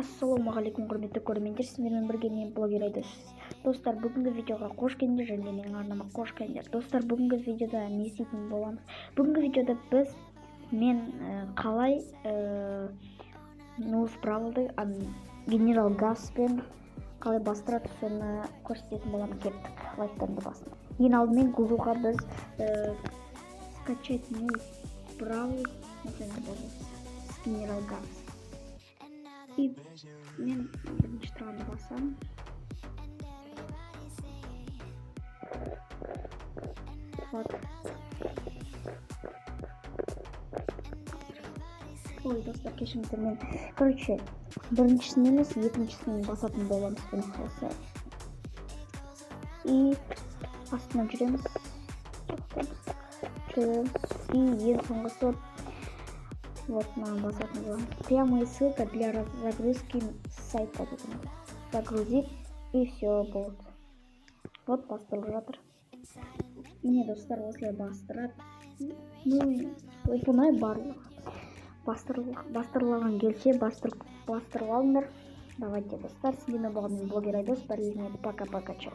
Ассалаумағалейкум құрметті көрермендер, сіздермен бірге мен блогер Айдос. Достар, бүгінгі видеоға қош келдіңдер және менің арнама қош келдіңдер. Достар, бүгінгі видеода не істейтін боламыз? Бүгінгі видеода мен қалай Ноус Бравлды генерал Гаспен қалай бастырады, соны көрсететін боламын. Кеттік, лайктарды басын. Ең алдымен Гуглға біз скачать Ноус Бравл генерал Гас. И мен бірінші тұрғанды басамын. Вот. Ой, достар, кешіріңіздер, мен біріншісін емес, екіншісін басатын боламыз бұны қалса. И астынан жүреміз. И ең соңғысы вот нам басатын боламыз. Прямая ссылка для загрузки сайта. Загрузить и все будет. Вот бастырылып жатыр. Міне достар, осылай бастырады. Ну, оп-оңай барлық. Бастырылған келсе бастырып алыңдар. Давайте, достар, сіздермен болған мен блогер Айдос. Пока-пока, чао.